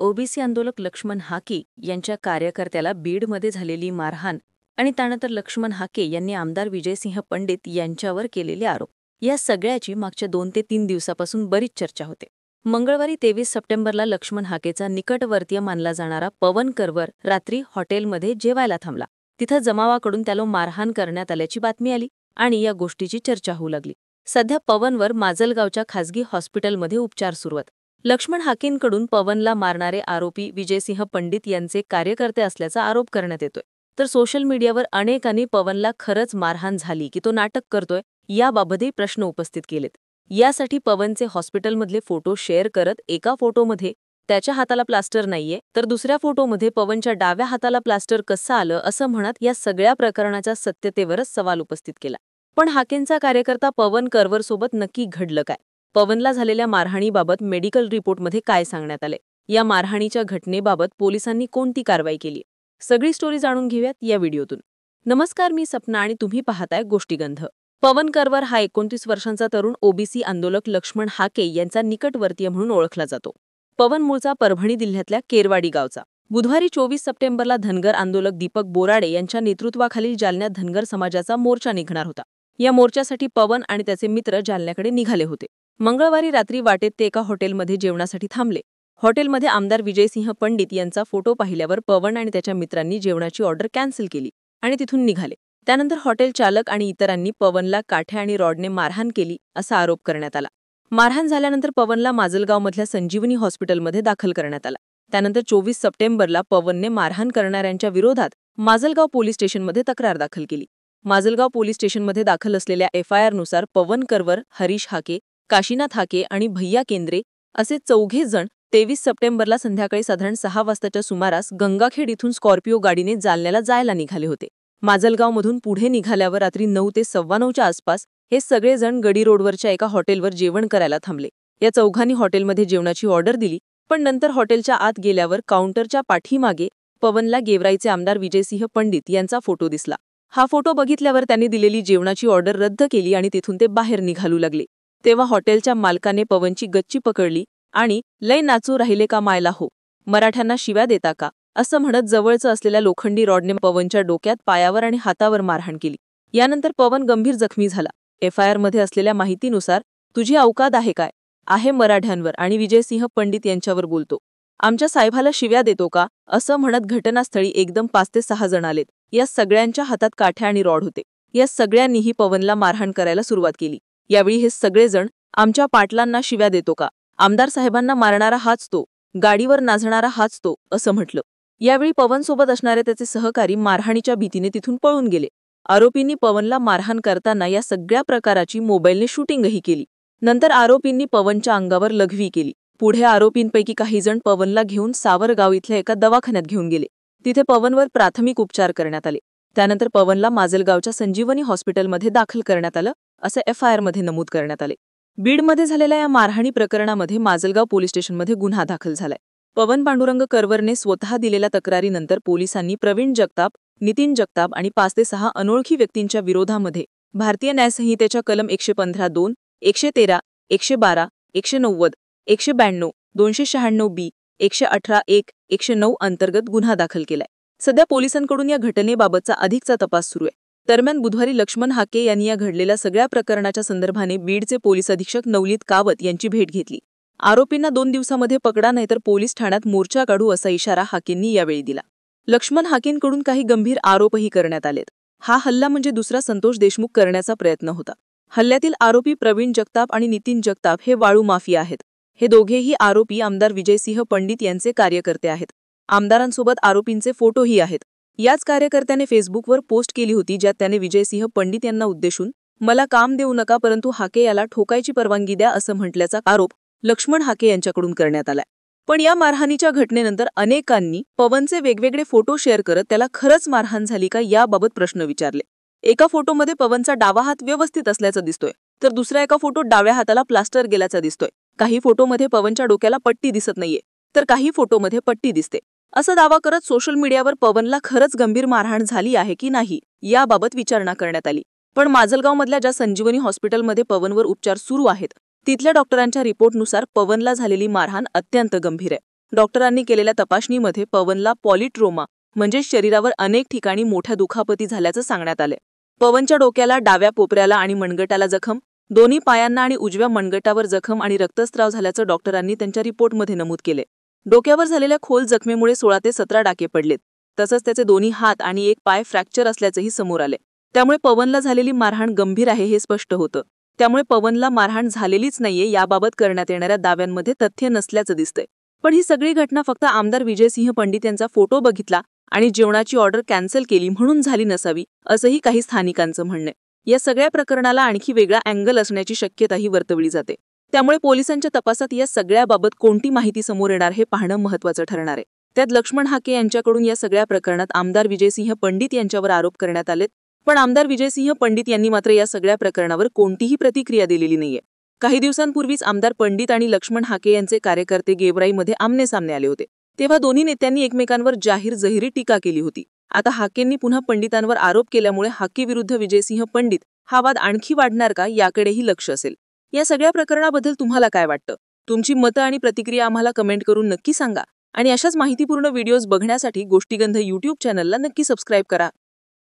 OBC आंदोलक लक्ष्मण हाके यांच्या कार्यकर्त्याला बीडमध्ये झालेली मारहाण आणि त्यानंतर लक्ष्मण हाके यांनी आमदार विजयसिंह पंडित यांच्यावर केलेले आरोप या सगळ्याची मागच्या 2 ते 3 दिवसापासून बरीच चर्चा होते. मंगळवारी 23 सप्टेंबरला लक्ष्मण हाकेचा निकटवर्तीय मानला जाणारा पवन करवर रात्री हॉटेलमध्ये जेवायला थांबला. तिथं जमावाकडून त्याला मारहाण करण्यात आल्याची बातमी आली आणि या गोष्टीची चर्चा होऊ लागली. सध्या पवनवर माजलगावच्या खासगी हॉस्पिटलमध्ये उपचार सुरू आहेत. लक्ष्मण हाकेंकडून पवनला मारणारे आरोपी विजयसिंह पंडित यांचे कार्यकर्ते असल्याचा आरोप करण्यात येतोय. तर सोशल मीडियावर अनेकांनी पवनला खरंच मारहाण झाली की तो नाटक करतोय याबाबतही प्रश्न उपस्थित केलेत. यासाठी पवनचे हॉस्पिटलमधले फोटो शेअर करत एका फोटोमध्ये त्याच्या हाताला प्लास्टर नाहीये तर दुसऱ्या फोटोमध्ये पवनच्या डाव्या हाताला प्लास्टर कसं आलं असं म्हणत या सगळ्या प्रकरणाच्या सत्यतेवरच सवाल उपस्थित केला. पण हाकेंचा कार्यकर्ता पवन करवरसोबत नक्की घडलं काय? पवनला झालेल्या मारहाणीबाबत मेडिकल रिपोर्टमध्ये काय सांगण्यात आले? या मारहाणीच्या घटनेबाबत पोलिसांनी कोणती कारवाई केली? सगळी स्टोरी जाणून घेऊयात या व्हिडिओतून. नमस्कार, मी सपना आणि तुम्ही पाहताय गोष्टीगंध. पवन करवर हा 29 वर्षांचा तरुण ओबीसी आंदोलक लक्ष्मण हाके यांचा निकटवर्तीय म्हणून ओळखला जातो. पवन मूळचा परभणी जिल्ह्यातल्या केरवाडी गावचा. बुधवारी 24 सप्टेंबरला धनगर आंदोलक दीपक बोराडे यांच्या नेतृत्वाखाली जालन्यात धनगर समाजाचा मोर्चा निघणार होता. या मोर्चासाठी पवन आणि त्याचे मित्र जालन्याकडे निघाले होते. मंगळवारी रात्री वाटेत ते एका हॉटेलमध्ये जेवणासाठी थांबले. हॉटेलमध्ये आमदार विजयसिंह पंडित यांचा फोटो पाहिल्यावर पवन आणि त्याच्या मित्रांनी जेवणाची ऑर्डर कॅन्सल केली आणि तिथून निघाले. त्यानंतर हॉटेल चालक आणि इतरांनी पवनला काठ्या आणि रॉडने मारहाण केली असा आरोप करण्यात आला. मारहाण झाल्यानंतर पवनला माजलगावमधल्या संजीवनी हॉस्पिटलमध्ये दाखल करण्यात आला. त्यानंतर 24 सप्टेंबरला पवनने मारहाण करणाऱ्यांच्या विरोधात माजलगाव पोलीस स्टेशनमध्ये तक्रार दाखल केली. माजलगाव पोलीस स्टेशनमध्ये दाखल असलेल्या FIR नुसार पवन करवर, हरीश हाके, काशीनाथ हाके आणि भैया केंद्रे असे 4 जण 23 सप्टेंबरला संध्याकाळी साधारण 6 वाजताच्या सुमारास गंगाखेड इथून स्कॉर्पिओ गाडीने जालन्याला जायला निघाले होते. माजलगावमधून पुढे निघाल्यावर रात्री 9 ते 9:15च्या आसपास हे सगळे जण गडी रोडवरच्या एका हॉटेलवर जेवण करायला थांबले. या चौघांनी हॉटेलमध्ये जेवणाची ऑर्डर दिली, पण नंतर हॉटेलच्या आत गेल्यावर काउंटरच्या पाठीमागे पवनला गेवराईचे आमदार विजयसिंह पंडित यांचा फोटो दिसला. हा फोटो बघितल्यावर त्यांनी दिलेली जेवणाची ऑर्डर रद्द केली आणि तिथून ते बाहेर निघालू लागले. तेव्हा हॉटेलच्या मालकाने पवनची गच्ची पकडली आणि लय नाचू राहिले का मायला हो, मराठ्यांना शिव्या देता का असं म्हणत जवळचं असलेल्या लोखंडी रॉडने पवनच्या डोक्यात, पायावर आणि हातावर मारहाण केली. यानंतर पवन गंभीर जखमी झाला. FIR मध्ये असलेल्या माहितीनुसार तुझी औकात आहे काय? आहे मराठ्यांवर आणि विजयसिंह पंडित यांच्यावर बोलतो. आमच्या साहेबाला शिव्या देतो का असं म्हणत घटनास्थळी एकदम 5 ते 6 जण आलेत. या सगळ्यांच्या हातात काठ्या आणि रॉड होते. या सगळ्यांनीही पवनला मारहाण करायला सुरुवात केली. यावेळी हे सगळेजण आमच्या पाटलांना शिव्या देतो का, आमदार साहेबांना मारणारा हाच तो, गाडीवर नाचणारा हाच तो असं म्हटलं. यावेळी पवनसोबत असणारे त्याचे सहकारी मारहाणीच्या भीतीने तिथून पळून गेले. आरोपींनी पवनला मारहाण करताना या सगळ्या प्रकाराची मोबाईलने शूटिंगही केली. नंतर आरोपींनी पवनच्या अंगावर लघवी केली. पुढे आरोपींपैकी काही जण पवनला घेऊन सावरगाव इथल्या एका दवाखान्यात घेऊन गेले. तिथे पवनवर प्राथमिक उपचार करण्यात आले. त्यानंतर पवनला माजलगावच्या संजीवनी हॉस्पिटलमध्ये दाखल करण्यात आलं असं FIR मध्ये नमूद करण्यात आले. बीडमध्ये झालेल्या या मारहाणी प्रकरणामध्ये माजलगाव पोलीस स्टेशनमध्ये गुन्हा दाखल झालाय. पवन पांडुरंग करवरने स्वतः दिलेल्या तक्रारीनंतर पोलिसांनी प्रवीण जगताप, नितीन जगताप आणि 5 ते 6 अनोळखी व्यक्तींच्या विरोधामध्ये भारतीय न्याय संहितेच्या कलम 115(2), 113, 112, 190, 192, 296B, 118(1), 109 अंतर्गत गुन्हा दाखल केलाय. सध्या पोलिसांकडून या घटनेबाबतचा अधिकचा तपास सुरू आहे. दरम्यान बुधवारी लक्ष्मण हाके यांनी या घडलेल्या सगळ्या प्रकरणाच्या संदर्भाने बीडचे पोलीस अधीक्षक नवनीत कावत यांची भेट घेतली. आरोपींना 2 दिवसामध्ये पकडा नाहीतर पोलीस ठाण्यात मोर्चा काढू असा इशारा हाकेंनी यावेळी दिला. लक्ष्मण हाकेंकडून काही गंभीर आरोपही करण्यात आलेत. हा हल्ला म्हणजे दुसरा संतोष देशमुख करण्याचा प्रयत्न होता. हल्ल्यातील आरोपी प्रवीण जगताप आणि नितीन जगताप हे वाळू माफिया आहेत. हे दोघेही आरोपी आमदार विजयसिंह पंडित यांचे कार्यकर्ते आहेत. आमदारांसोबत आरोपींचे फोटोही आहेत. याच कार्यकर्त्याने फेसबुकवर पोस्ट केली होती ज्यात त्याने विजयसिंह पंडित यांना उद्देशून मला काम देऊ नका परंतु हाके याला ठोकायची परवानगी द्या असं म्हटल्याचा आरोप लक्ष्मण हाके यांच्याकडून करण्यात आलाय. पण या मारहाणीच्या घटनेनंतर अनेकांनी पवनचे वेगवेगळे फोटो शेअर करत त्याला खरंच मारहाण झाली का याबाबत प्रश्न विचारले. एका फोटोमध्ये पवनचा डावा हात व्यवस्थित असल्याचा दिसतोय तर दुसऱ्या एका फोटोत डाव्या हाताला प्लास्टर गेल्याचा दिसतोय. काही फोटोमध्ये पवनच्या डोक्याला पट्टी दिसत नाहीये तर काही फोटोमध्ये पट्टी दिसते. असा दावा करत सोशल मीडियावर पवनला खरंच गंभीर मारहाण झाली आहे की नाही याबाबत विचारणा करण्यात आली. पण माजलगावमधल्या ज्या संजीवनी हॉस्पिटलमध्ये पवनवर उपचार सुरू आहेत तिथल्या डॉक्टरांच्या रिपोर्टनुसार पवनला झालेली मारहाण अत्यंत गंभीर आहे. डॉक्टरांनी केलेल्या तपासणीमध्ये पवनला पॉलिट्रोमा म्हणजे शरीरावर अनेक ठिकाणी मोठ्या दुखापती झाल्याचं सांगण्यात आले. पवनच्या डोक्याला, डाव्या पोपऱ्याला आणि मनगटाला जखम, दोन्ही पायांना आणि उजव्या मनगटावर जखम आणि रक्तस्राव झाल्याचं डॉक्टरांनी त्यांच्या रिपोर्टमध्ये नमूद केले. डोक्यावर झालेल्या खोल जखमेमुळे 16 ते 17 डाके पडलेत. तसंच त्याचे दोन्ही हात आणि एक पाय फ्रॅक्चर असल्याचंही समोर आले. त्यामुळे पवनला झालेली मारहाण गंभीर आहे हे स्पष्ट होतं. त्यामुळे पवनला मारहाण झालेलीच नाहीये याबाबत करण्यात येणाऱ्या दाव्यांमध्ये तथ्य नसल्याचं दिसतंय. पण ही सगळी घटना फक्त आमदार विजयसिंह पंडित यांचा फोटो बघितला आणि जेवणाची ऑर्डर कॅन्सल केली म्हणून झाली नसावी, असंही काही स्थानिकांचं म्हणणं आहे. या सगळ्या प्रकरणाला आणखी वेगळा अँगल असण्याची शक्यताही वर्तवली जाते. त्यामुळे पोलिसांच्या तपासात या सगळ्याबाबत कोणती माहिती समोर येणार हे पाहणं महत्त्वाचं ठरणार आहे. त्यात लक्ष्मण हाके यांच्याकडून या सगळ्या प्रकरणात आमदार विजयसिंह पंडित यांच्यावर आरोप करण्यात आलेत. पण आमदार विजयसिंह पंडित यांनी मात्र या सगळ्या प्रकरणावर कोणतीही प्रतिक्रिया दिलेली नाहीये. काही दिवसांपूर्वीच आमदार पंडित आणि लक्ष्मण हाके यांचे कार्यकर्ते गेवराईमध्ये आमने-सामने आले होते. तेव्हा दोन्ही नेत्यांनी एकमेकांवर जाहीर जहिरी टीका केली होती. आता हाकेंनी पुन्हा पंडितांवर आरोप केल्यामुळे हाके विरुद्ध विजयसिंह पंडित हा वाद आणखी वाढणार का याकडेही लक्ष असेल. या सगळ्या प्रकरणाबद्दल तुम्हाला काय वाटतं? तुमची मतं आणि प्रतिक्रिया आम्हाला कमेंट करून नक्की सांगा. आणि अशाच माहितीपूर्ण व्हिडिओज बघण्यासाठी गोष्टीगंध YouTube चॅनलला नक्की सबस्क्राईब करा.